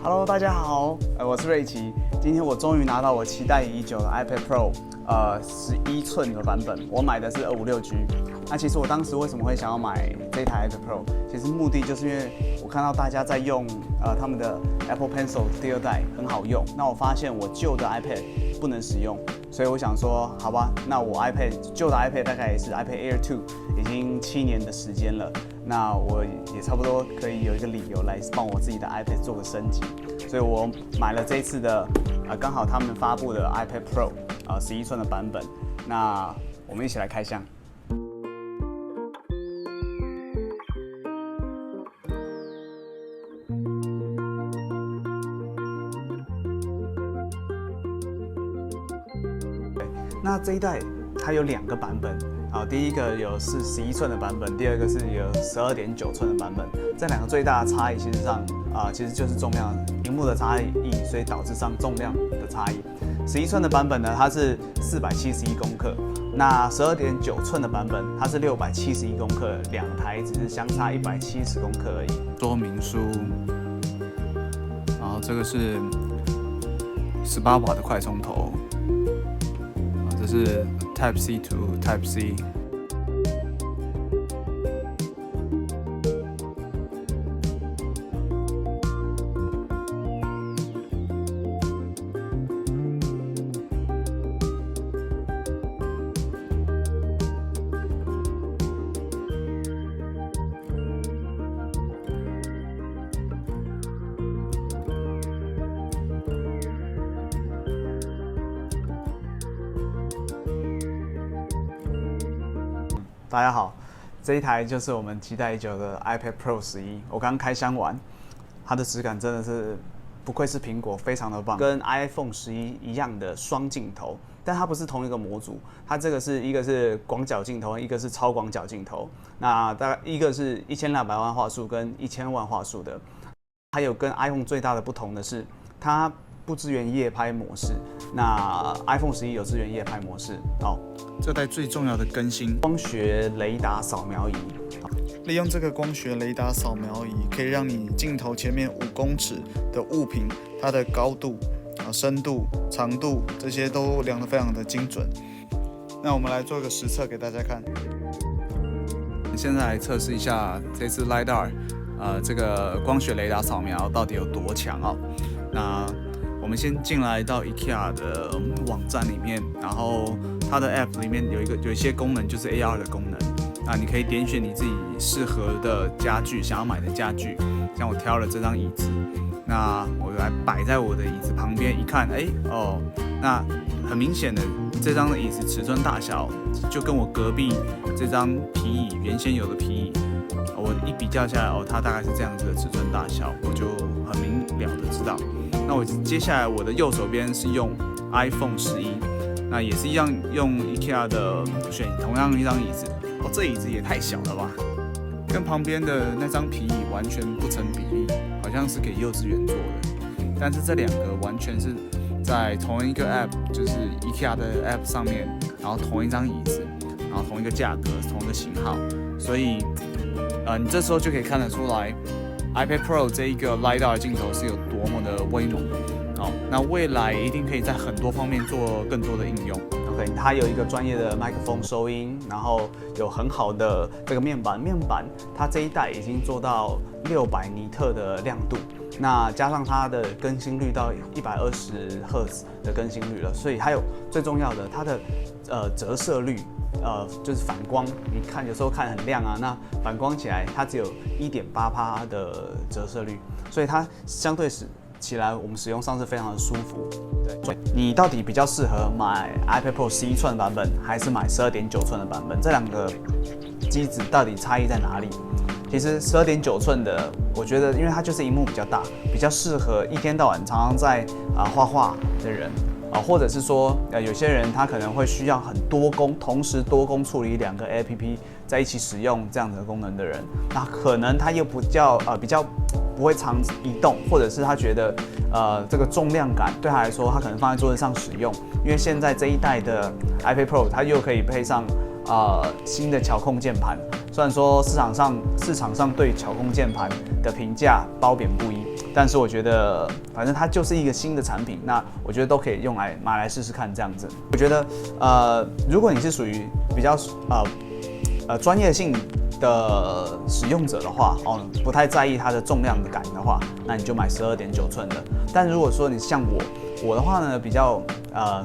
Hello， 大家好，我是瑞奇。今天我终于拿到我期待已久的 iPad Pro， 11寸的版本。我买的是256G。那其实我当时为什么会想要买这台 iPad Pro？ 其实目的就是因为我看到大家在用他们的 Apple Pencil 第2代很好用，那我发现我旧的 iPad 不能使用，所以我想说，好吧，那我旧的 iPad 大概也是 iPad Air 2，已经7年的时间了。那我也差不多可以有一个理由来帮我自己的 iPad 做个升级，所以我买了这一次的刚好他们发布的 iPad Pro 11寸的版本。那我们一起来开箱。那这一代它有2个版本。第一个是11寸的版本，第二个是有12.9寸的版本。这2个最大的差异，其实就是重量、屏幕的差异，所以导致上重量的差异。11寸的版本呢，它是471公克，那12.9寸的版本它是671公克，两台只是相差170公克而已。说明书，然后这个是18瓦的快充头，这是 Type C to Type C。大家好，这一台就是我们期待已久的 iPad Pro 11。我刚开箱完，它的质感真的是不愧是苹果，非常的棒，跟 iPhone 11一样的双镜头，但它不是同一个模组，它这个一个是广角镜头，一个是超广角镜头。那大概一个是1200万画素跟1000万画素的。还有跟 iPhone 最大的不同的是，它不支援夜拍模式，那 iPhone 11有支援夜拍模式。这台最重要的更新，光学雷达扫描仪。利用这个光学雷达扫描仪，可以让你镜头前面5公尺的物品，它的高度、深度、长度这些都量得非常的精准。那我们来做一个实测给大家看。现在来测试一下这次 LiDAR，这个光学雷达扫描到底有多强哦。那我们先进来到 IKEA 的网站里面，然后它的 App 里面有一些功能，就是 AR 的功能。那你可以点选你自己适合的家具，想要买的家具。像我挑了这张椅子，那我来摆在我的椅子旁边，一看，那很明显的这张的椅子尺寸大小，就跟我隔壁这张皮椅原先有的皮椅，我一比较下来，它大概是这样子的尺寸大小，我就很明了的知道。那我接下来我的右手边是用 iPhone 11，那也是一样用 IKEA 的选同样一张椅子。这椅子也太小了吧，跟旁边的那张皮椅完全不成比例，好像是给幼稚园做的。但是这2个完全是在同一个 App， 就是 IKEA 的 App 上面，然后同一张椅子，然后同一个价格，同一个型号，所以你这时候就可以看得出来 ，iPad Pro 这一个 LiDAR 镜头是有多么的威猛。那未来一定可以在很多方面做更多的应用。OK， 它有一个专业的麦克风收音，然后有很好的这个面板，它这一代已经做到600尼特的亮度，那加上它的更新率到120赫兹的更新率了，所以还有最重要的，它的折射率，就是反光，你看有时候看很亮啊，那反光起来它只有1.8%的折射率，所以它相对起来我们使用上是非常的舒服。对，你到底比较适合买 iPad Pro 11寸的版本，还是买12.9寸的版本？这2个机子到底差异在哪里？其实12.9寸的，我觉得因为它就是萤幕比较大，比较适合一天到晚常常在画画的人。或者是说，有些人他可能会需要同时多工处理2个 APP 在一起使用这样的功能的人，那可能他又比较不会常移动，或者是他觉得这个重量感对他来说，他可能放在桌子上使用，因为现在这一代的 iPad Pro 它又可以配上新的巧控键盘，虽然说市场上对巧控键盘的评价褒贬不一。但是我觉得反正它就是一个新的产品，那我觉得都可以用来买来试试看这样子。我觉得如果你是属于比较专业性的使用者的话，不太在意它的重量感的话，那你就买12.9寸的。但如果说你像我的话呢，比较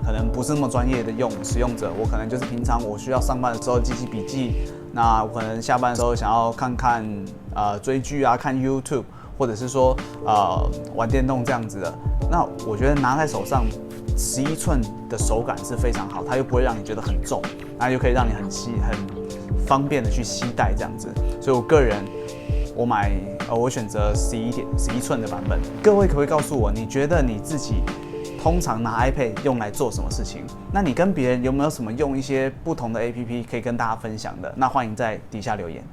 可能不是那么专业的使用者，我可能就是平常我需要上班的时候记笔记，那我可能下班的时候想要看追剧啊，看 YouTube， 或者是说玩电动这样子的。那我觉得拿在手上11寸的手感是非常好，它又不会让你觉得很重，那又可以让你很方便的去携带这样子，所以我个人我选择11寸的版本。各位可不可以告诉我，你觉得你自己通常拿 iPad 用来做什么事情？那你跟别人有没有什么用一些不同的 APP 可以跟大家分享的？那欢迎在底下留言。